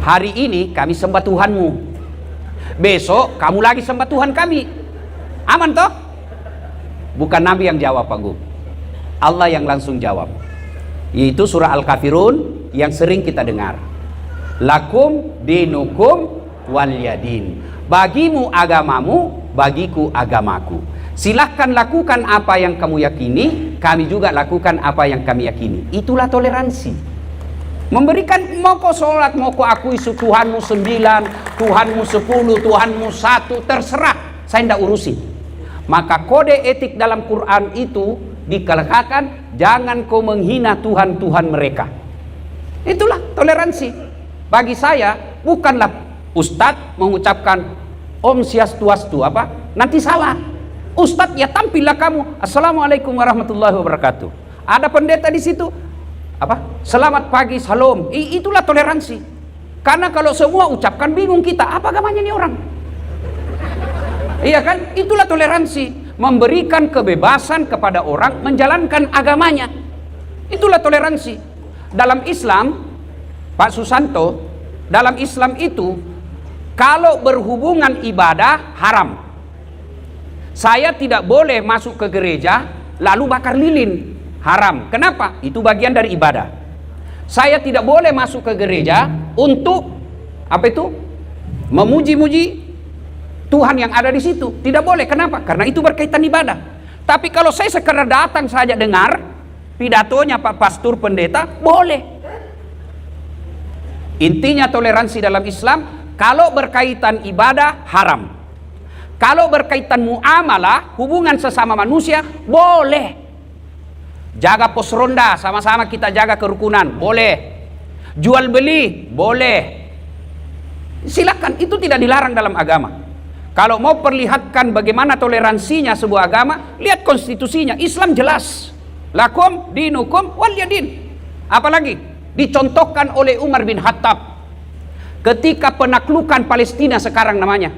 Hari ini kami sembah Tuhanmu, besok kamu lagi sembah Tuhan kami. Aman toh? Bukan Nabi yang jawab, Pak Gu, Allah yang langsung jawab. Itu surah Al-Kafirun yang sering kita dengar. Lakum dinukum waliyadin. Bagimu agamamu, bagiku agamaku. Silahkan lakukan apa yang kamu yakini, kami juga lakukan apa yang kami yakini. Itulah toleransi. Memberikan, mau kau sholat, mau kau akui Tuhanmu 9, Tuhanmu 10, Tuhanmu 1, terserah, saya tidak urusin. Maka kode etik dalam Quran itu dikatakan, jangan kau menghina Tuhan-Tuhan mereka. Itulah toleransi. Bagi saya, bukanlah Ustadz mengucapkan Om Swastiastu apa, nanti salah. Ustadz ya tampillah kamu, Assalamualaikum warahmatullahi wabarakatuh. Ada pendeta di situ, apa? Selamat pagi, salam. Itulah toleransi. Karena kalau semua ucapkan, bingung kita, apa agamanya ini orang? Iya kan? Itulah toleransi. Memberikan kebebasan kepada orang menjalankan agamanya. Itulah toleransi. Dalam Islam, Pak Susanto, dalam Islam itu, kalau berhubungan ibadah haram. Saya tidak boleh masuk ke gereja lalu bakar lilin, haram. Kenapa? Itu bagian dari ibadah. Saya tidak boleh masuk ke gereja untuk apa itu? Memuji-muji Tuhan yang ada di situ. Tidak boleh. Kenapa? Karena itu berkaitan ibadah. Tapi kalau saya sekedar datang saja dengar pidatonya Pak Pastor Pendeta, boleh. Intinya toleransi dalam Islam, kalau berkaitan ibadah haram. Kalau berkaitan muamalah, hubungan sesama manusia, boleh. Jaga pos ronda, sama-sama kita jaga kerukunan, boleh. Jual beli, boleh. Silakan, itu tidak dilarang dalam agama. Kalau mau perlihatkan bagaimana toleransinya sebuah agama, lihat konstitusinya. Islam jelas. Lakum dinukum waliyadin. Apalagi dicontohkan oleh Umar bin Khattab ketika penaklukan Palestina sekarang namanya.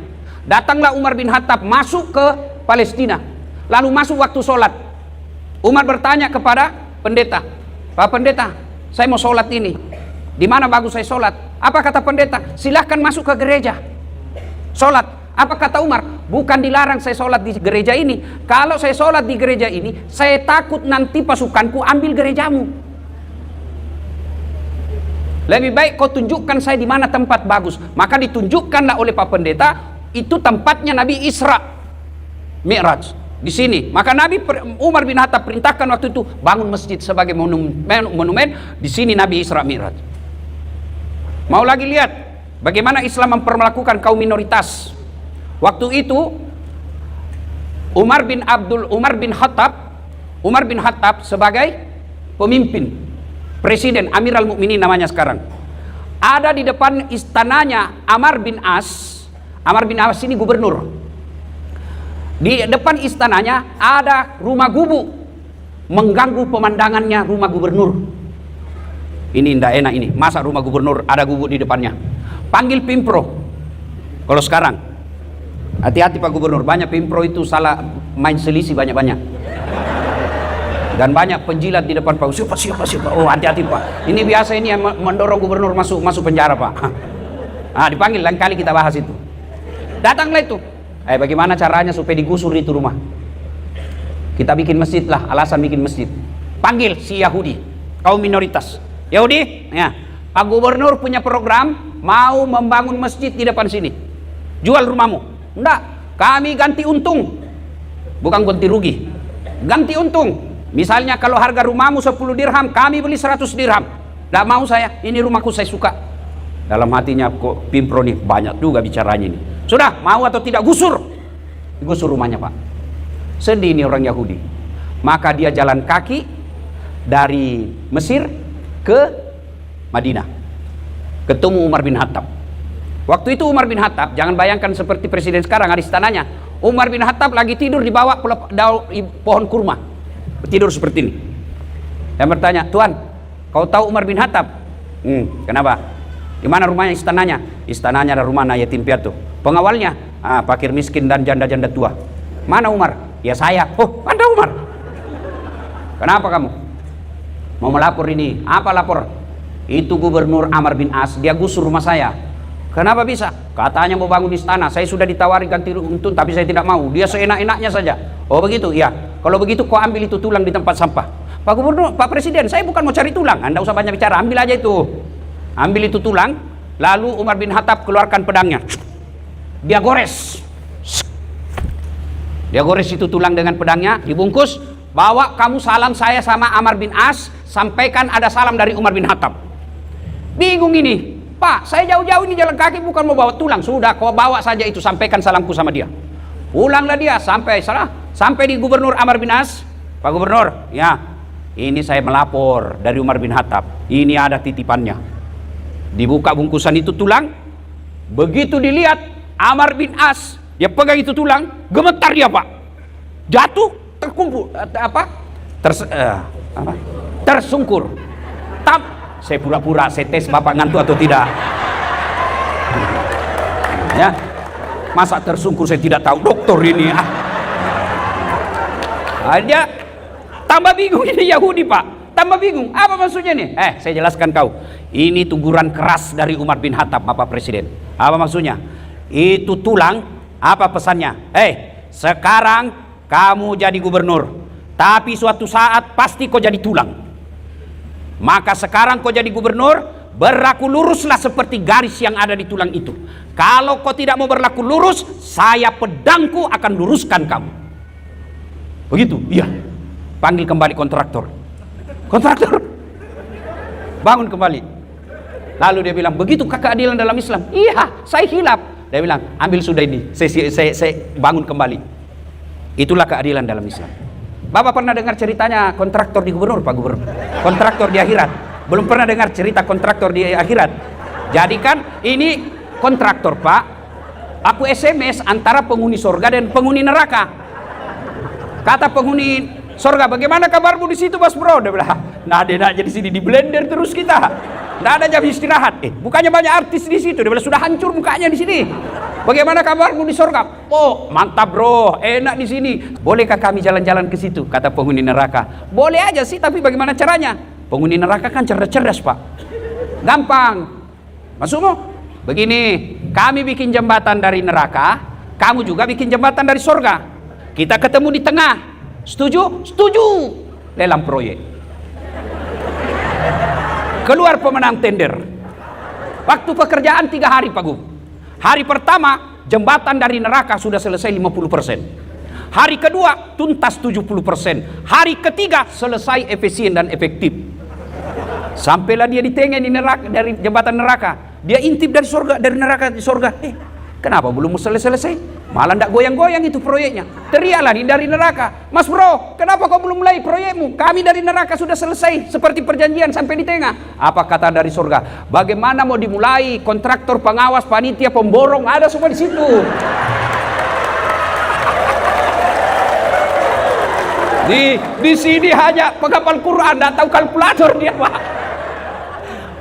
Datanglah Umar bin Khattab masuk ke Palestina, lalu masuk waktu sholat. Umar bertanya kepada pendeta, Pak Pendeta, saya mau sholat ini, di mana bagus saya sholat? Apa kata pendeta? Silahkan masuk ke gereja sholat. Apa kata Umar? Bukan dilarang saya sholat di gereja ini. Kalau saya sholat di gereja ini, saya takut nanti pasukanku ambil gerejamu. Lebih baik kau tunjukkan saya di mana tempat bagus. Maka ditunjukkanlah oleh Pak Pendeta, itu tempatnya Nabi Isra Mi'raj di sini. Maka Umar bin Khattab perintahkan waktu itu bangun masjid sebagai monumen. Di sini Nabi Isra Mi'raj. Mau lagi lihat bagaimana Islam memperlakukan kaum minoritas. Waktu itu Umar bin Khattab sebagai pemimpin, presiden, Amirul Mukminin namanya sekarang. Ada di depan istananya Amr bin As ini gubernur. Di depan istananya ada rumah gubuk, mengganggu pemandangannya rumah gubernur. Ini tidak enak ini. Masa rumah gubernur ada gubuk di depannya? Panggil Pimpro. Kalau sekarang, hati-hati Pak Gubernur, banyak Pimpro itu salah main selisih banyak-banyak. Dan banyak penjilat di depan Pak. Siapa? Oh, hati-hati Pak. Ini biasa ini yang mendorong gubernur masuk penjara Pak. Ah, dipanggil, lain kali kita bahas itu. Datanglah itu. Bagaimana caranya supaya digusur itu rumah? Kita bikin masjid lah, alasan bikin masjid. Panggil si Yahudi, kaum minoritas. Yahudi, ya, Pak Gubernur punya program mau membangun masjid di depan sini. Jual rumahmu. Enggak, kami ganti untung. Bukan ganti rugi. Ganti untung. Misalnya kalau harga rumahmu 10 dirham, kami beli 100 dirham. Enggak mau saya, ini rumahku saya suka. Dalam hatinya kok Pimpro nih banyak juga bicaranya ini. Sudah, mau atau tidak gusur? Gusur rumahnya Pak. Sedih ini orang Yahudi. Maka dia jalan kaki dari Mesir ke Madinah. Ketemu Umar bin Khattab. Waktu itu Umar bin Khattab, jangan bayangkan seperti presiden sekarang ada istananya. Umar bin Khattab lagi tidur di bawah pohon kurma. Tidur seperti ini. Yang bertanya, Tuan, kau tahu Umar bin Khattab? Kenapa? Di mana rumahnya, istananya? Istananya ada rumah yatim piatu. Pengawalnya, fakir miskin dan janda-janda tua. Mana Umar? Ya saya. Oh, Anda Umar. Kenapa kamu? Mau melapor ini. Apa lapor? Itu Gubernur Amr bin As, dia gusur rumah saya. Kenapa bisa? Katanya mau bangun istana. Saya sudah ditawari ganti runtun, tapi saya tidak mau. Dia seenak-enaknya saja. Oh begitu? Iya. Kalau begitu kau ambil itu tulang di tempat sampah. Pak Gubernur, Pak Presiden, saya bukan mau cari tulang. Anda usah banyak bicara, ambil aja itu. Ambil itu tulang. Lalu Umar bin Khattab keluarkan pedangnya. Dia gores. Dia gores itu tulang dengan pedangnya, dibungkus. Bawa kamu salam saya sama Amr bin As, sampaikan ada salam dari Umar bin Khattab. Bingung ini, Pak, saya jauh-jauh ini jalan kaki bukan mau bawa tulang. Sudah, kau bawa saja itu, sampaikan salamku sama dia. Pulanglah dia sampai di Gubernur Amr bin As. Pak Gubernur, ya, ini saya melapor dari Umar bin Khattab. Ini ada titipannya. Dibuka bungkusan itu tulang. Begitu dilihat Amr bin As, dia pegang itu tulang, gemetar dia, Pak. Jatuh, terkumpul, tersungkur. Saya pura-pura, saya tes Bapak ngantuk atau tidak. Ya, masa tersungkur saya tidak tahu, dokter ini. Dia tambah bingung ini Yahudi, Pak. Tambah bingung, apa maksudnya nih? Saya jelaskan kau. Ini teguran keras dari Umar bin Khattab, Bapak Presiden. Apa maksudnya? Itu tulang, apa pesannya? Sekarang kamu jadi gubernur, tapi suatu saat pasti kau jadi tulang. Maka sekarang kau jadi gubernur, berlaku luruslah seperti garis yang ada di tulang itu. Kalau kau tidak mau berlaku lurus, saya pedangku akan luruskan kamu. Begitu? Iya. Panggil kembali kontraktor. Kontraktor, bangun kembali. Lalu dia bilang, begitu keadilan dalam Islam? Iya, saya hilaf. Dia bilang, ambil sudah ini, saya bangun kembali. Itulah keadilan dalam Islam. Bapak pernah dengar ceritanya kontraktor di gubernur, Pak Gubernur? Kontraktor di akhirat. Belum pernah dengar cerita kontraktor di akhirat. Jadi kan ini kontraktor, Pak. Aku SMS antara penghuni surga dan penghuni neraka. Kata penghuni surga, bagaimana kabarmu di situ, Mas Bro? Dia bilang, nah dia nak jadi sini di blender terus kita. Nggak ada jam istirahat. Bukannya banyak artis di situ. Dia bilang, sudah hancur mukanya di sini. Bagaimana kabarmu di surga? Oh, mantap bro, enak di sini. Bolehkah kami jalan-jalan ke situ? Kata penghuni neraka. Boleh aja sih, tapi bagaimana caranya? Penghuni neraka kan cerdas-cerdas, Pak. Gampang. Maksudmu? Begini, kami bikin jembatan dari neraka, kamu juga bikin jembatan dari surga. Kita ketemu di tengah. Setuju? Setuju. Lelang proyek. Keluar pemenang tender. Waktu pekerjaan 3 hari, Pak Gub. Hari pertama, jembatan dari neraka sudah selesai 50%. Hari kedua, tuntas 70%. Hari ketiga, selesai efisien dan efektif. Sampailah dia di tengah di neraka, dari jembatan neraka. Dia intip dari surga, dari neraka di surga. Kenapa belum selesai-selesai? Malah tidak goyang-goyang itu proyeknya. Teriaklah dari neraka, Mas Bro, kenapa kau belum mulai proyekmu? Kami dari neraka sudah selesai, seperti perjanjian sampai di tengah. Apa kata dari surga? Bagaimana mau dimulai? Kontraktor, pengawas, panitia, pemborong, ada semua di situ. Di sini hanya penghafal Quran, tidak tahu kalkulator dia, Pak.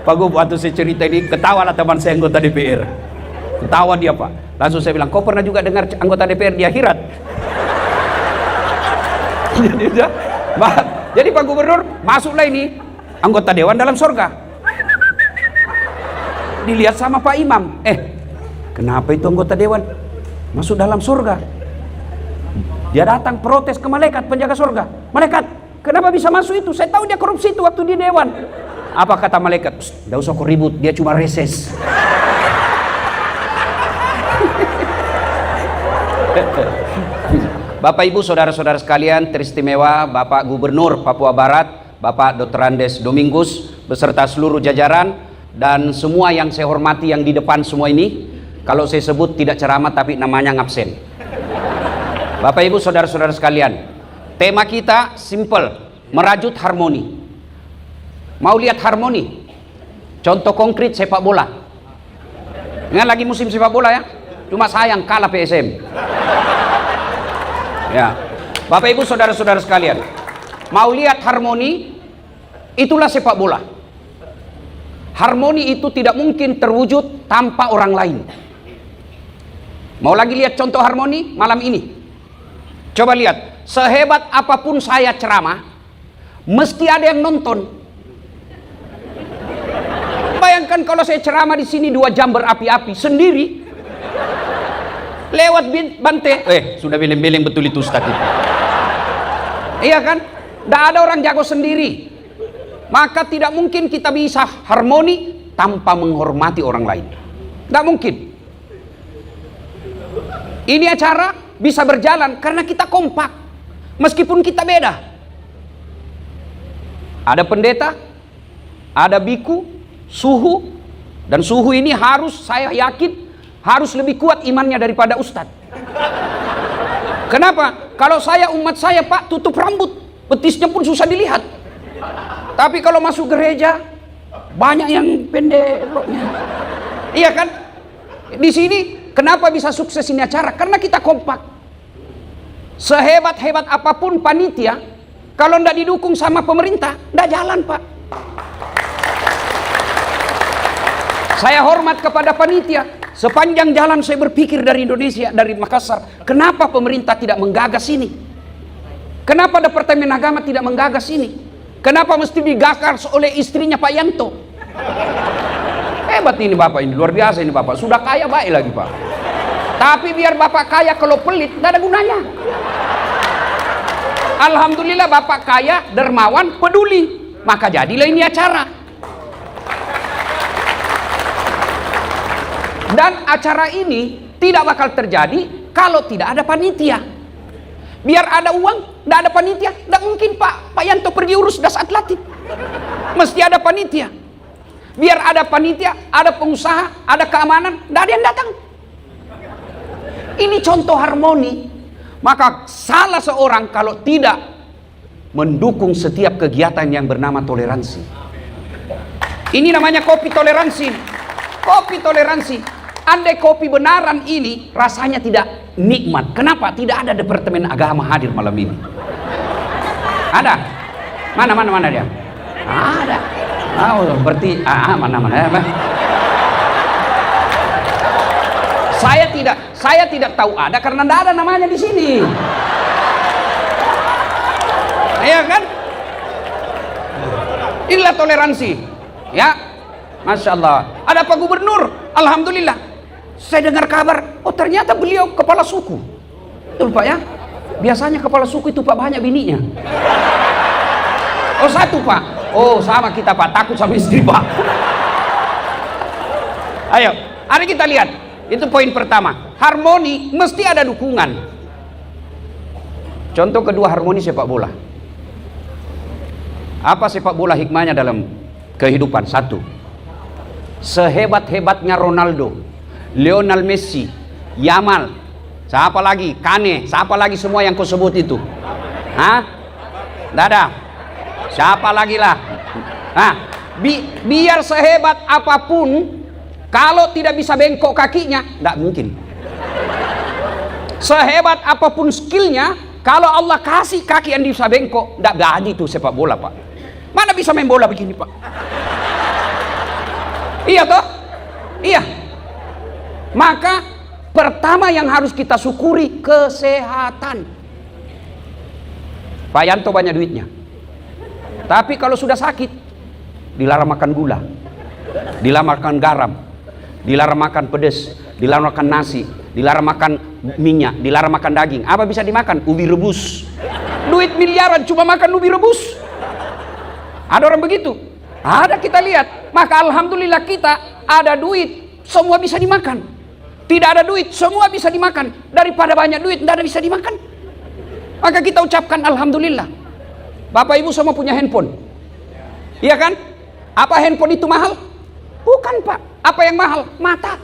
Pak Gub, waktu saya cerita ini, ketawa lah teman saya anggota DPR. Ketawa dia, Pak. Langsung saya bilang, kau pernah juga dengar anggota DPR di akhirat? Jadi Pak Gubernur, masuklah ini anggota dewan dalam surga. Dilihat sama Pak Imam. Kenapa itu anggota dewan masuk dalam surga? Dia datang protes ke malaikat penjaga surga. Malaikat, kenapa bisa masuk itu? Saya tahu dia korupsi itu waktu di dewan. Apa kata malaikat? Tidak usah kau ribut, dia cuma reses. Bapak Ibu saudara-saudara sekalian teristimewa, Bapak Gubernur Papua Barat, Bapak Dr. Andes Domingus beserta seluruh jajaran dan semua yang saya hormati yang di depan semua ini. Kalau saya sebut tidak ceramah tapi namanya ngabsen. Bapak Ibu saudara-saudara sekalian, tema kita simple, merajut harmoni. Mau lihat harmoni? Contoh konkret sepak bola. Ini lagi musim sepak bola ya. Cuma sayang kalah PSM. Ya, Bapak Ibu saudara-saudara sekalian, mau lihat harmoni? Itulah sepak bola. Harmoni itu tidak mungkin terwujud tanpa orang lain. Mau lagi lihat contoh harmoni malam ini? Coba lihat, sehebat apapun saya ceramah, mesti ada yang nonton. Bayangkan kalau saya ceramah di sini 2 jam berapi-api sendiri, lewat bante, sudah beleng-beleng betul itu Ustaz itu. Iya kan? Tidak ada orang jago sendiri. Maka tidak mungkin kita bisa harmoni tanpa menghormati orang lain. Tidak mungkin. Ini acara bisa berjalan karena kita kompak, meskipun kita beda. Ada pendeta, ada biku, suhu, dan suhu ini harus, saya yakin, harus lebih kuat imannya daripada ustadz. Kenapa? Kalau saya, umat saya Pak, tutup rambut, betisnya pun susah dilihat. Tapi kalau masuk gereja, banyak yang pendek roknya. Iya kan? Di sini kenapa bisa sukses ini acara? Karena kita kompak. Sehebat-hebat apapun panitia, kalau tidak didukung sama pemerintah, tidak jalan Pak. Saya hormat kepada panitia. Sepanjang jalan saya berpikir dari Indonesia, dari Makassar, kenapa pemerintah tidak menggagas ini? Kenapa Departemen Agama tidak menggagas ini? Kenapa mesti digagas oleh istrinya Pak Yanto? Hebat ini Bapak ini, luar biasa ini Bapak. Sudah kaya baik lagi Pak. Tapi biar Bapak kaya, kalau pelit tidak ada gunanya. Alhamdulillah Bapak kaya, dermawan, peduli. Maka jadilah ini acara. Dan acara ini tidak bakal terjadi kalau tidak ada panitia. Biar ada uang, tidak ada panitia, tidak mungkin Pak Yanto pergi urus das atletik. Mesti ada panitia. Biar ada panitia, ada pengusaha, ada keamanan, tidak ada yang datang. Ini contoh harmoni. Maka salah seorang kalau tidak mendukung setiap kegiatan yang bernama toleransi. Ini namanya kopi toleransi. Kopi toleransi. Andai kopi benaran ini rasanya tidak nikmat. Kenapa? Tidak ada Departemen Agama hadir malam ini. Ada? Mana dia? Ada. Oh, berarti mana? Saya tidak tahu ada karena tidak ada namanya di sini. Iya kan? Inilah toleransi. Ya, Masya Allah. Ada Pak Gubernur, alhamdulillah. Saya dengar kabar, oh ternyata beliau kepala suku. Betul Pak ya? Biasanya kepala suku itu Pak banyak bininya. Oh satu Pak. Oh sama kita Pak, takut sama istri Pak. Ayo, mari kita lihat. Itu poin pertama. Harmoni mesti ada dukungan. Contoh kedua, harmoni sepak bola. Apa sepak bola hikmahnya dalam kehidupan? Satu, sehebat-hebatnya Ronaldo, Lionel Messi, Yamal, siapa lagi? Kane, siapa lagi semua yang kau sebut itu? Hah? Tidak ada. Siapa lagi lah? Nah, biar sehebat apapun, kalau tidak bisa bengkok kakinya, tidak mungkin. Sehebat apapun skillnya, kalau Allah kasih kaki yang bisa bengkok, tidak jadi itu sepak bola Pak. Mana bisa main bola begini Pak? Iya toh? Iya. Maka pertama yang harus kita syukuri, kesehatan. Pak Yanto banyak duitnya, tapi kalau sudah sakit, dilarang makan gula, dilarang makan garam, dilarang makan pedas, dilarang makan nasi, dilarang makan minyak, dilarang makan daging. Apa bisa dimakan? Ubi rebus. Duit miliaran cuma makan ubi rebus. Ada orang begitu? Ada, kita lihat. Maka alhamdulillah kita ada duit, semua bisa dimakan. Tidak ada duit, semua bisa dimakan. Daripada banyak duit, tidak ada bisa dimakan. Maka kita ucapkan alhamdulillah. Bapak Ibu semua punya handphone, iya kan? Apa handphone itu mahal? Bukan Pak. Apa yang mahal? Mata,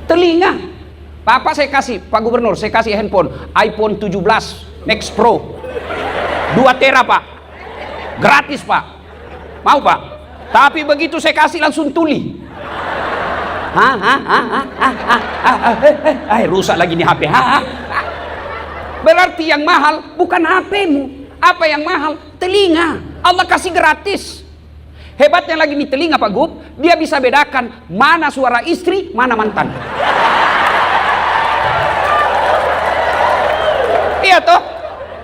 telinga. Bapak saya kasih, Pak Gubernur, saya kasih handphone iPhone 17 Max Pro 2 tera Pak, gratis Pak. Mau Pak? Tapi begitu saya kasih langsung tuli. Rusak lagi nih HP. Berarti yang mahal bukan HP-mu. Apa yang mahal? Telinga. Allah kasih gratis. Hebatnya lagi nih telinga Pak Gub, dia bisa bedakan mana suara istri, mana mantan. Iya toh?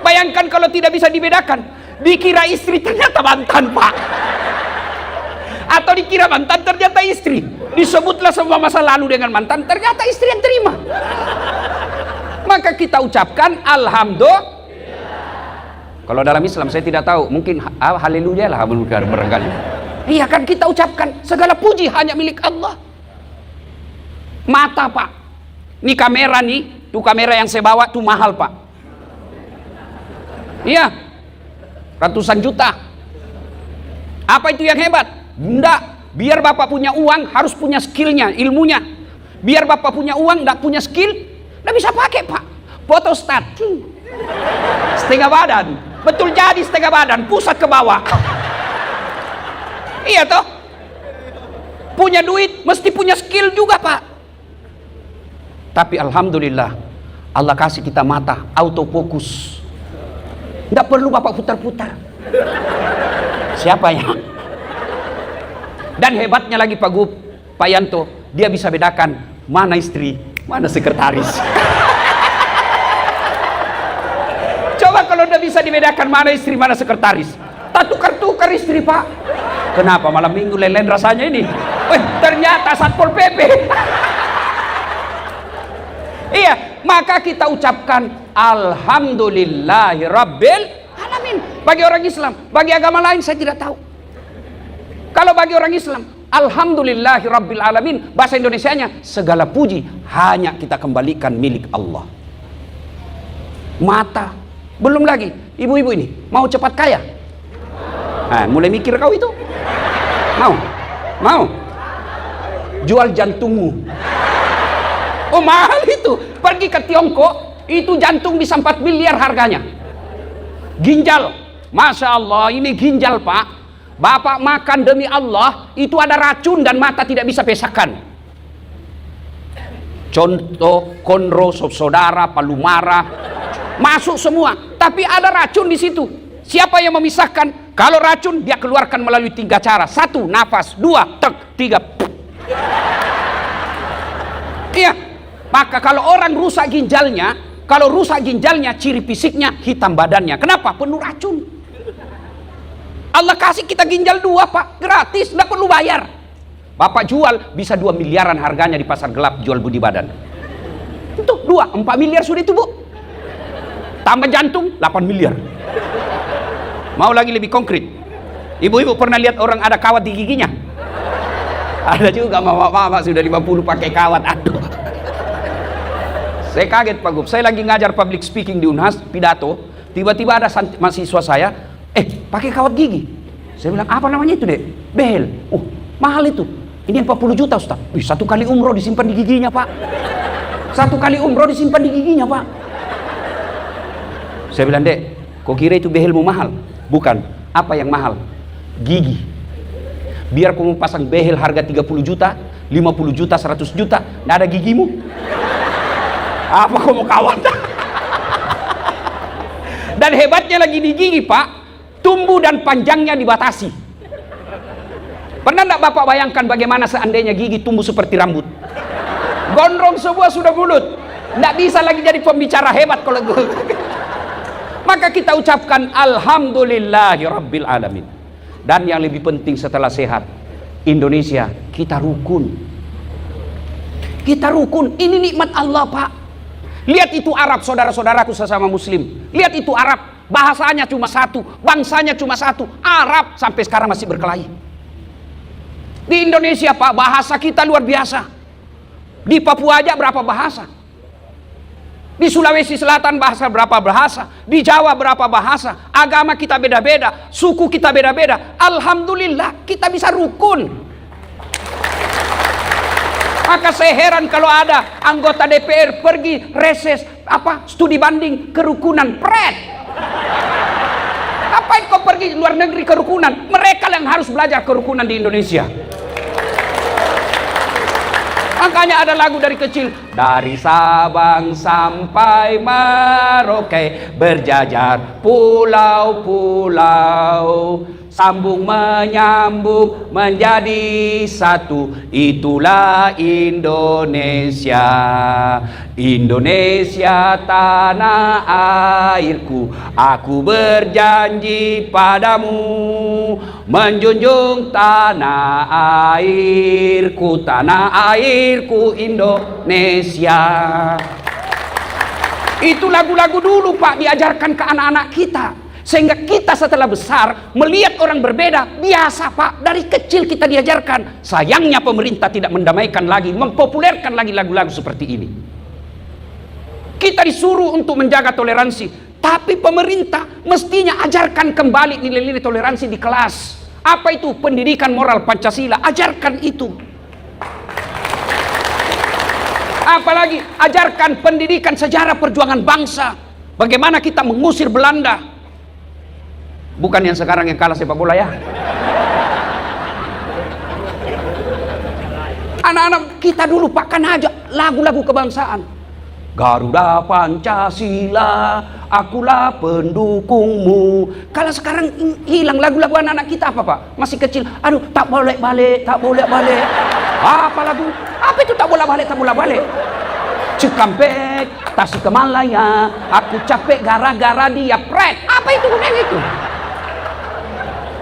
Bayangkan kalau tidak bisa dibedakan, dikira istri ternyata mantan Pak. Atau dikira mantan, ternyata istri. Disebutlah semua masa lalu dengan mantan, ternyata istri yang terima. Maka kita ucapkan alhamdulillah. Kalau dalam Islam saya tidak tahu, mungkin haleluya lah barangkali. Iya kan, kita ucapkan segala puji hanya milik Allah. Mata Pak, ini kamera nih, tuh kamera yang saya bawa tuh mahal Pak. Iya, ratusan juta. Apa itu yang hebat? Enggak, biar Bapak punya uang harus punya skillnya, ilmunya. Biar Bapak punya uang enggak punya skill, enggak bisa pakai Pak. Photostat, setengah badan, betul jadi setengah badan, pusat ke bawah. Iya toh, punya duit mesti punya skill juga Pak. Tapi alhamdulillah Allah kasih kita mata autofokus, nggak perlu Bapak putar-putar. Siapa ya? Dan hebatnya lagi Pak Yanto, dia bisa bedakan mana istri, mana sekretaris. Coba kalau udah bisa dibedakan mana istri, mana sekretaris, tak tukar-tukar istri Pak. Kenapa malam minggu lelen rasanya ini? Ternyata Satpol PP. Iya, maka kita ucapkan alhamdulillahirabbil alamin. Bagi orang Islam, bagi agama lain saya tidak tahu. Kalau bagi orang Islam, alhamdulillahirabbil alamin, bahasa Indonesianya segala puji hanya kita kembalikan milik Allah. Mata, belum lagi ibu-ibu ini mau cepat kaya. Nah, mulai mikir kau itu. Mau jual jantungmu. Oh mahal itu. Pergi ke Tiongkok, itu jantung bisa 4 miliar harganya. Ginjal, Masya Allah, ini ginjal Pak. Bapak makan demi Allah, itu ada racun dan mata tidak bisa besakan. Contoh konro, saudara, palumara, masuk semua. Tapi ada racun di situ. Siapa yang memisahkan? Kalau racun dia keluarkan melalui 3 cara. 1, nafas. 2, tek. 3, iya. Maka kalau orang rusak ginjalnya, ciri fisiknya hitam badannya. Kenapa? Penuh racun. Allah kasih kita ginjal 2 Pak, gratis, nggak perlu bayar. Bapak jual bisa 2 miliaran harganya di pasar gelap, jual budi badan. Itu 4 miliar sudah itu Bu. Tambah jantung 8 miliar. Mau lagi lebih konkret? Ibu-ibu pernah lihat orang ada kawat di giginya? Ada juga mama sudah 50 pakai kawat. Aduh. Saya kaget Pak Gub. Saya lagi ngajar public speaking di Unhas, pidato. Tiba-tiba ada mahasiswa saya, pakai kawat gigi. Saya bilang, apa namanya itu Dek? Behel. Mahal itu. Ini 40 juta Ustaz. 1 kali umroh disimpan di giginya Pak. 1 kali umroh disimpan di giginya Pak. Saya bilang, Dek, kok kira itu behelmu mahal? Bukan. Apa yang mahal? Gigi. Biar kamu pasang behel harga 30 juta, 50 juta, 100 juta, nggak ada gigimu. Apa kamu kawat? Dan hebatnya lagi di gigi Pak, tumbuh dan panjangnya dibatasi. Pernah nggak Bapak bayangkan bagaimana seandainya gigi tumbuh seperti rambut? Gondrong semua sudah bulut. Nggak bisa lagi jadi pembicara hebat kalau Maka kita ucapkan alhamdulillahirabbil alamin. Dan yang lebih penting setelah sehat, Indonesia kita rukun. Kita rukun. Ini nikmat Allah Pak. Lihat itu Arab, saudara-saudaraku sesama muslim. Lihat itu Arab, bahasanya cuma satu, bangsanya cuma satu. Arab sampai sekarang masih berkelahi. Di Indonesia Pak, bahasa kita luar biasa. Di Papua aja berapa bahasa. Di Sulawesi Selatan berapa bahasa, di Jawa berapa bahasa, agama kita beda-beda, suku kita beda-beda. Alhamdulillah kita bisa rukun. Maka saya heran kalau ada anggota DPR pergi reses studi banding kerukunan, Ngapain kau pergi luar negeri kerukunan? Mereka yang harus belajar kerukunan di Indonesia. Makanya ada lagu dari kecil, dari Sabang sampai Merauke berjajar pulau-pulau, Sambung menyambung menjadi satu, itulah Indonesia. Indonesia tanah airku, aku berjanji padamu menjunjung tanah airku Indonesia. Itu lagu-lagu dulu Pak, diajarkan ke anak-anak kita. Sehingga kita setelah besar melihat orang berbeda biasa Pak. Dari kecil kita diajarkan. Sayangnya pemerintah tidak mendamaikan lagi, mempopulerkan lagi lagu-lagu seperti ini. Kita disuruh untuk menjaga toleransi, tapi pemerintah mestinya ajarkan kembali nilai-nilai toleransi di kelas. Apa itu? Pendidikan moral Pancasila, ajarkan itu. Apalagi ajarkan pendidikan sejarah perjuangan bangsa. Bagaimana kita mengusir Belanda. Bukan yang sekarang yang kalah sepak bola ya. Anak-anak kita dulu pakai aja lagu-lagu kebangsaan. Garuda Pancasila, akulah pendukungmu. Kalau sekarang hilang lagu-lagu anak-anak kita apa Pak? Masih kecil. Aduh, tak boleh balik, tak boleh balik. Apa lagu? Apa itu tak boleh balik, tak boleh balik? Cikampek, Tasikmalaya, aku capek gara-gara dia pret. Apa itu gunanya itu?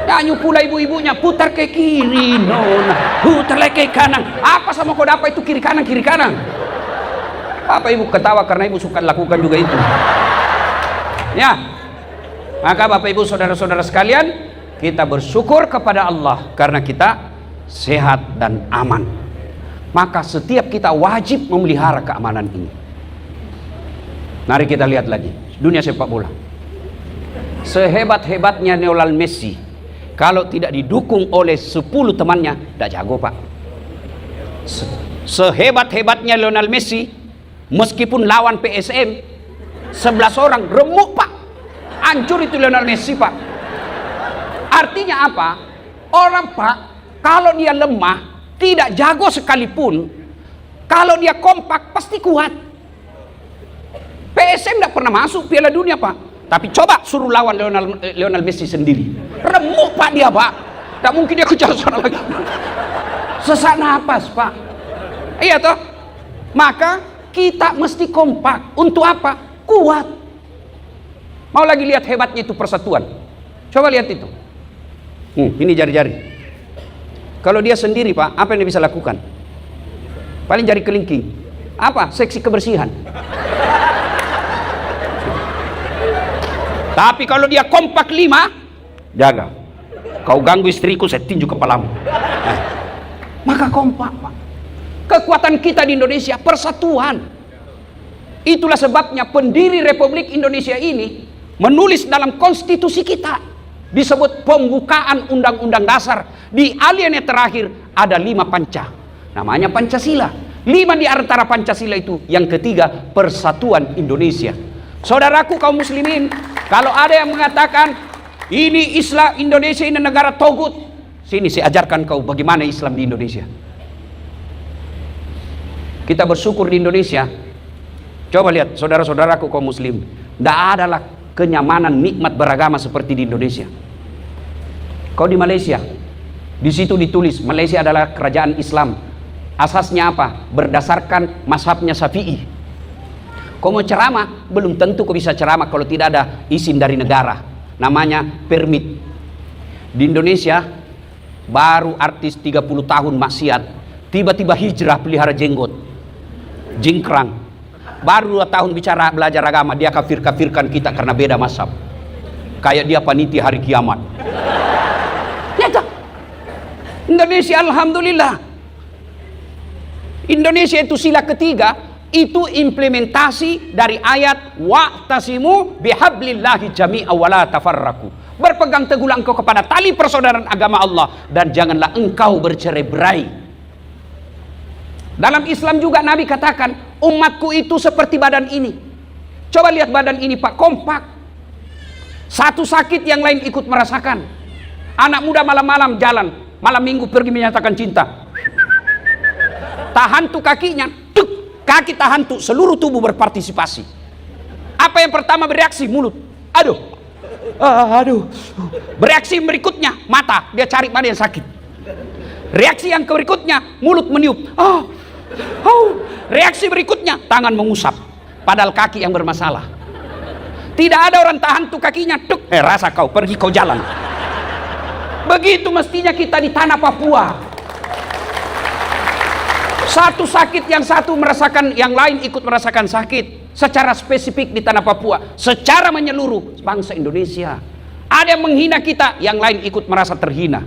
Nyanyi pula ibu-ibunya, putar ke kiri, nona, putar ke kanan. Apa sama kode apa itu kiri kanan, kiri kanan? Apa ibu ketawa karena ibu suka lakukan juga itu? Ya, maka Bapak Ibu saudara-saudara sekalian, kita bersyukur kepada Allah karena kita sehat dan aman. Maka setiap kita wajib memelihara keamanan ini. Mari kita lihat lagi dunia sepak bola. Sehebat-hebatnya Lionel Messi, kalau tidak didukung oleh 10 temannya, tidak jago Pak. Sehebat-hebatnya Lionel Messi, meskipun lawan PSM 11 orang remuk Pak, hancur itu Lionel Messi Pak. Artinya apa? Orang Pak, kalau dia lemah, tidak jago sekalipun, kalau dia kompak pasti kuat. PSM tidak pernah masuk Piala Dunia Pak, tapi coba suruh lawan Lionel Messi sendiri, remuk Pak dia Pak. Tak mungkin dia kejar sana lagi, sesak napas Pak. Iya toh. Maka kita mesti kompak. Untuk apa? Kuat. Mau lagi lihat hebatnya itu persatuan? Coba lihat itu. Ini jari-jari. Kalau dia sendiri Pak, apa yang dia bisa lakukan? Paling jari kelingking. Apa? Seksi kebersihan. Tapi kalau dia kompak 5, jaga. Kau ganggu istriku, saya tinju kepalamu. Maka kompak Pak. Kekuatan kita di Indonesia persatuan. Itulah sebabnya pendiri Republik Indonesia ini menulis dalam konstitusi kita, disebut pembukaan Undang-Undang Dasar. Di alinea terakhir ada 5 panca, namanya Pancasila. 5 di antara Pancasila itu, yang ketiga persatuan Indonesia. Saudaraku kaum muslimin, kalau ada yang mengatakan ini Islam Indonesia ini negara togut, sini saya ajarkan kau bagaimana Islam di Indonesia. Kita bersyukur di Indonesia. Coba lihat saudara-saudaraku kaum muslim, tidak adalah kenyamanan nikmat beragama seperti di Indonesia. Kau di Malaysia, di situ ditulis Malaysia adalah kerajaan Islam. Asasnya apa? Berdasarkan mazhabnya Syafi'i. Kau mau ceramah, belum tentu kau bisa ceramah kalau tidak ada izin dari negara, namanya permit. Di Indonesia baru artis 30 tahun maksiat, tiba-tiba hijrah pelihara jenggot, jingkrang. Baru 2 tahun belajar agama, dia kafir-kafirkan kita karena beda mazhab. Kayak dia panitia hari kiamat. Nyata. Indonesia alhamdulillah. Indonesia itu sila ketiga, itu implementasi dari ayat wa'tasimu bihablillahi jami'a wa la tafarraqu. Berpegang teguhlah engkau kepada tali persaudaraan agama Allah dan janganlah engkau bercerai-berai. Dalam Islam juga Nabi katakan, umatku itu seperti badan ini. Coba lihat badan ini Pak, kompak. Satu sakit yang lain ikut merasakan. Anak muda malam-malam jalan, malam minggu pergi menyatakan cinta. Tahan tuh kakinya, tuk, kaki tahan tuh, seluruh tubuh berpartisipasi. Apa yang pertama bereaksi? Mulut. Aduh, Aduh. Bereaksi berikutnya, mata, dia cari mana yang sakit. Reaksi yang berikutnya, mulut meniup. Reaksi berikutnya, tangan mengusap. Padahal kaki yang bermasalah. Tidak ada orang tahan tuh kakinya. Rasa kau, pergi kau jalan. Begitu mestinya kita di tanah Papua. Satu sakit, yang satu merasakan, yang lain ikut merasakan sakit. Secara spesifik di tanah Papua, secara menyeluruh bangsa Indonesia. Ada yang menghina kita, yang lain ikut merasa terhina.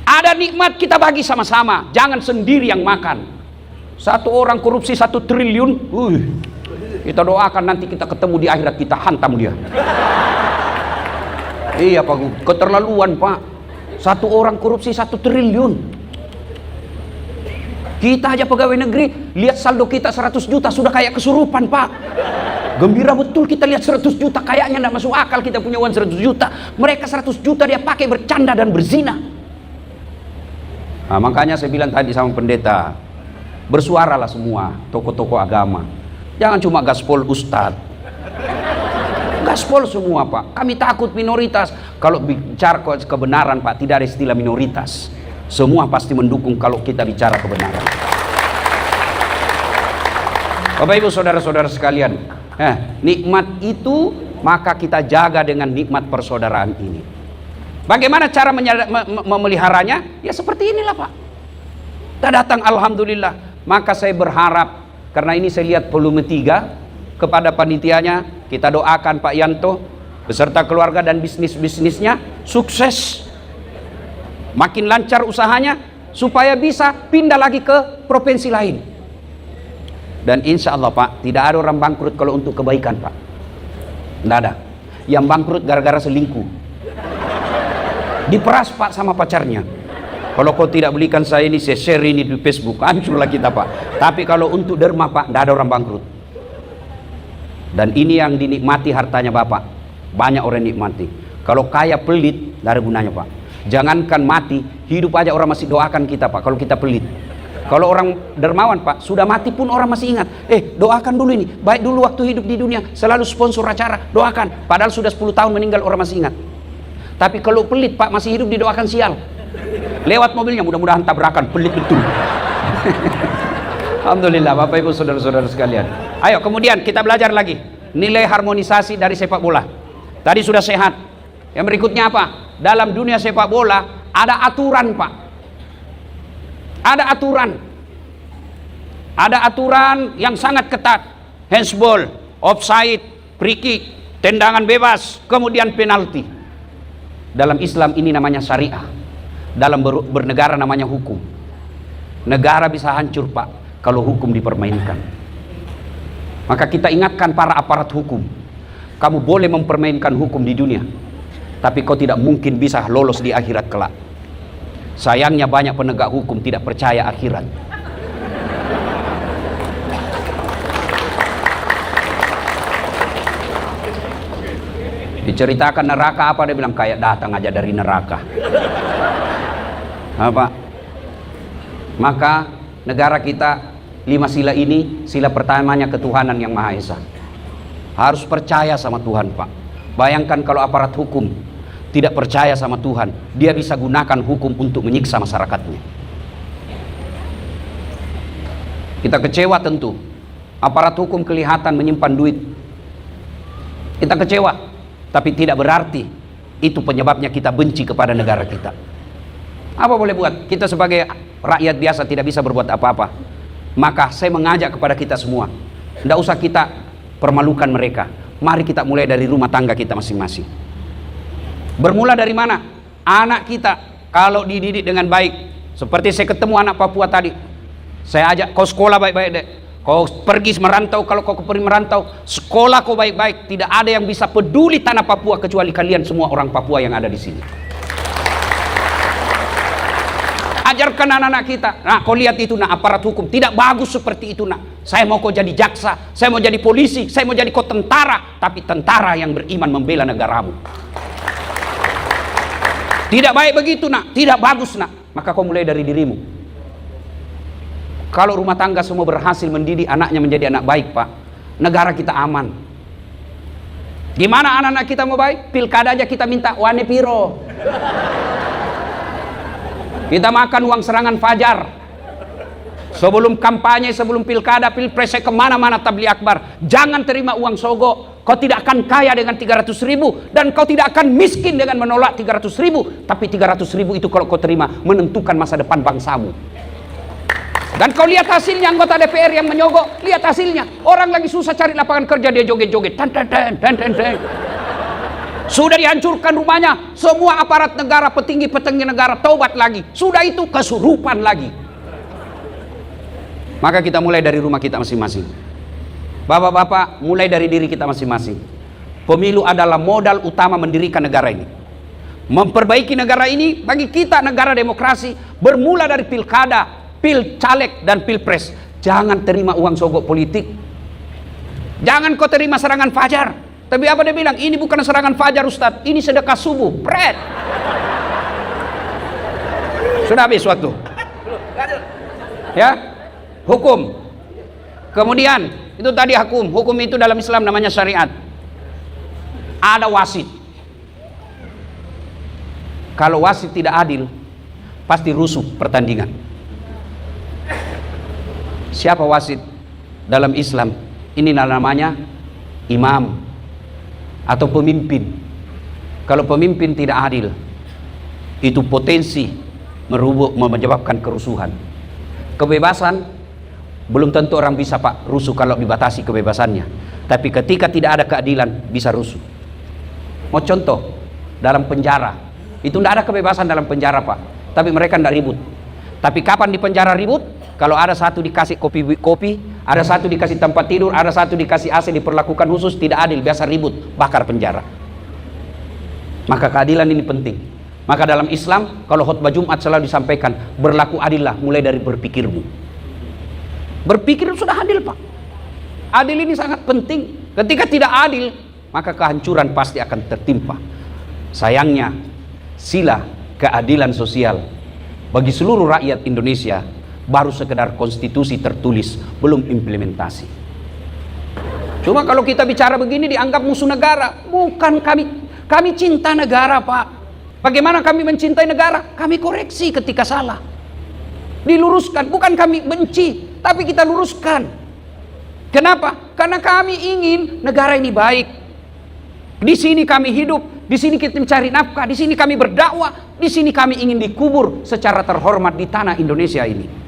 Ada nikmat kita bagi sama-sama, jangan sendiri yang makan. Satu orang korupsi 1 triliun, kita doakan nanti kita ketemu di akhirat, kita hantam dia. Iya Pak, keterlaluan Pak. Satu orang korupsi 1 triliun. Kita aja pegawai negeri, lihat saldo kita 100 juta sudah kayak kesurupan Pak. Gembira betul kita lihat 100 juta, kayaknya tidak masuk akal kita punya uang 100 juta. Mereka 100 juta dia pakai bercanda dan berzina. Nah, makanya saya bilang tadi sama pendeta, bersuaralah semua tokoh-tokoh agama. Jangan cuma gaspol ustadz. Gaspol semua Pak. Kami takut minoritas. Kalau bicara kebenaran Pak, tidak ada istilah minoritas. Semua pasti mendukung kalau kita bicara kebenaran. Bapak Ibu saudara-saudara sekalian, nikmat itu maka kita jaga dengan nikmat persaudaraan ini. Bagaimana cara memeliharanya? Ya seperti inilah Pak. Kita datang alhamdulillah. Maka saya berharap, karena ini saya lihat volume 3, kepada panitianya kita doakan Pak Yanto beserta keluarga dan bisnisnya sukses, makin lancar usahanya, supaya bisa pindah lagi ke provinsi lain. Dan insya Allah Pak, tidak ada orang bangkrut kalau untuk kebaikan Pak. Tidak ada. Yang bangkrut gara-gara selingkuh, diperas Pak sama pacarnya. Kalau kau tidak belikan saya ini, saya share ini di Facebook, hancurlah kita Pak. Tapi kalau untuk derma Pak, tidak ada orang bangkrut. Dan ini yang dinikmati hartanya Bapak. Banyak orang nikmati. Kalau kaya pelit, tidak ada gunanya Pak. Jangankan mati, hidup aja orang masih doakan kita Pak, kalau kita pelit. Kalau orang dermawan Pak, sudah mati pun orang masih ingat. Doakan dulu ini, baik dulu waktu hidup di dunia, selalu sponsor acara, doakan. Padahal sudah 10 tahun meninggal orang masih ingat. Tapi kalau pelit Pak, masih hidup didoakan sial. Lewat mobilnya, mudah-mudahan tabrakan, pelit betul. Alhamdulillah Bapak Ibu saudara-saudara sekalian. Ayo kemudian kita belajar lagi nilai harmonisasi dari sepak bola. Tadi sudah sehat. Yang berikutnya apa? Dalam dunia sepak bola ada aturan Pak. Ada aturan. Ada aturan yang sangat ketat. Handsball, offside, free kick, tendangan bebas, kemudian penalti. Dalam Islam ini namanya syariah. Dalam bernegara namanya hukum. Negara bisa hancur Pak kalau hukum dipermainkan. Maka kita ingatkan para aparat hukum, kamu boleh mempermainkan hukum di dunia, tapi kau tidak mungkin bisa lolos di akhirat kelak. Sayangnya banyak penegak hukum tidak percaya akhirat. Diceritakan neraka apa, dia bilang kayak datang aja dari neraka. Apa? Maka negara kita 5 sila ini, sila pertamanya ketuhanan yang Maha Esa. Harus percaya sama Tuhan Pak. Bayangkan kalau aparat hukum tidak percaya sama Tuhan, dia bisa gunakan hukum untuk menyiksa masyarakatnya. Kita kecewa tentu. Aparat hukum kelihatan menyimpan duit. Kita kecewa, tapi tidak berarti itu penyebabnya kita benci kepada negara kita. Apa boleh buat? Kita sebagai rakyat biasa tidak bisa berbuat apa-apa. Maka saya mengajak kepada kita semua, tidak usah kita permalukan mereka. Mari kita mulai dari rumah tangga kita masing-masing. Bermula dari mana? Anak kita kalau dididik dengan baik. Seperti saya ketemu anak Papua tadi, saya ajak, kau sekolah baik-baik deh. Kau pergi merantau, kalau kau pergi merantau, sekolah kau baik-baik. Tidak ada yang bisa peduli tanah Papua kecuali kalian semua orang Papua yang ada di sini. Ajarkan anak-anak kita. Nah, kau lihat itu, nah, aparat hukum tidak bagus seperti itu, nak. Saya mau kau jadi jaksa, saya mau jadi polisi, saya mau jadi kau tentara, tapi tentara yang beriman membela negaramu. Tidak baik begitu, nak. Tidak bagus, nak. Maka kau mulai dari dirimu. Kalau rumah tangga semua berhasil mendidik anaknya menjadi anak baik, Pak, negara kita aman. Gimana anak-anak kita mau baik? Pilkada aja kita minta wane piro. Kita makan uang serangan fajar. Sebelum kampanye, sebelum pilkada, pilpres, saya kemana-mana tabligh akbar. Jangan terima uang sogo. Kau tidak akan kaya dengan 300.000 dan kau tidak akan miskin dengan menolak 300.000. Tapi 300.000 itu kalau kau terima menentukan masa depan bangsamu. Dan kau lihat hasilnya anggota DPR yang menyogok, lihat hasilnya. Orang lagi susah cari lapangan kerja, dia joget-joget. Sudah dihancurkan rumahnya, semua aparat negara, petinggi-petinggi negara taubat lagi. Sudah itu kesurupan lagi. Maka kita mulai dari rumah kita masing-masing. Bapak-bapak, mulai dari diri kita masing-masing. Pemilu adalah modal utama mendirikan negara ini. Memperbaiki negara ini bagi kita negara demokrasi bermula dari pilkada, caleg dan pilpres. Jangan terima uang sogok politik. Jangan kau terima serangan fajar. Tapi apa dia bilang? Ini bukan serangan fajar Ustadz, ini sedekah subuh. Pret. Sudah habis waktu. Ya, hukum. Kemudian itu tadi hukum. Hukum itu dalam Islam namanya syariat. Ada wasit. Kalau wasit tidak adil, pasti rusuh pertandingan. Siapa wasit dalam Islam? Ini namanya imam atau pemimpin. Kalau pemimpin tidak adil, itu potensi menyebabkan kerusuhan. Kebebasan belum tentu orang bisa Pak rusuh kalau dibatasi kebebasannya. Tapi ketika tidak ada keadilan bisa rusuh. Mau contoh, dalam penjara itu tidak ada kebebasan dalam penjara Pak. Tapi mereka tidak ribut. Tapi kapan di penjara ribut? Kalau ada satu dikasih kopi, ada satu dikasih tempat tidur, ada satu dikasih AC, diperlakukan khusus, tidak adil, biasa ribut, bakar penjara. Maka keadilan ini penting. Maka dalam Islam, kalau khutbah Jumat selalu disampaikan, berlaku adillah mulai dari berpikirmu. Berpikir sudah adil Pak. Adil ini sangat penting. Ketika tidak adil, maka kehancuran pasti akan tertimpa. Sayangnya, sila keadilan sosial bagi seluruh rakyat Indonesia baru sekedar konstitusi tertulis, belum implementasi. Cuma kalau kita bicara begini dianggap musuh negara. Bukan, kami cinta negara Pak. Bagaimana kami mencintai negara? Kami koreksi ketika salah, diluruskan. Bukan kami benci, tapi kita luruskan. Kenapa? Karena kami ingin negara ini baik. Di sini kami hidup, di sini kita mencari nafkah, di sini kami berdakwah, di sini kami ingin dikubur secara terhormat di tanah Indonesia ini.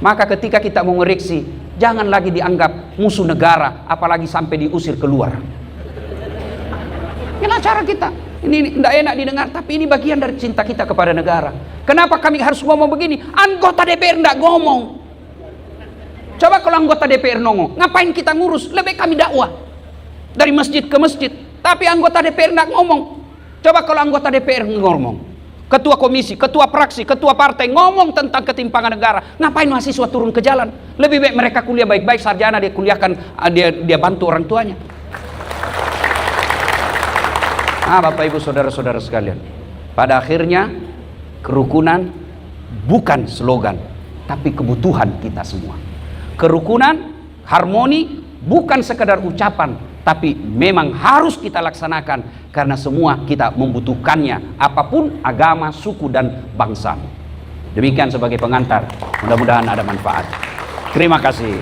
Maka ketika kita mau mengoreksi, jangan lagi dianggap musuh negara, apalagi sampai diusir keluar. Inilah cara kita. Ini tidak enak didengar, tapi ini bagian dari cinta kita kepada negara. Kenapa kami harus ngomong begini? Anggota DPR tidak ngomong. Coba kalau anggota DPR ngomong, ngapain kita ngurus? Lebih kami dakwah dari masjid ke masjid. Tapi anggota DPR tidak ngomong. Coba kalau anggota DPR ngomong, ketua komisi, ketua fraksi, ketua partai ngomong tentang ketimpangan negara, ngapain mahasiswa turun ke jalan? Lebih baik mereka kuliah baik-baik, sarjana dia kuliahkan, dia bantu orang tuanya. Bapak ibu saudara-saudara sekalian, pada akhirnya kerukunan bukan slogan, tapi kebutuhan kita semua. Kerukunan, harmoni bukan sekedar ucapan, tapi memang harus kita laksanakan karena semua kita membutuhkannya, apapun agama, suku dan bangsa. Demikian sebagai pengantar, mudah-mudahan ada manfaat. Terima kasih.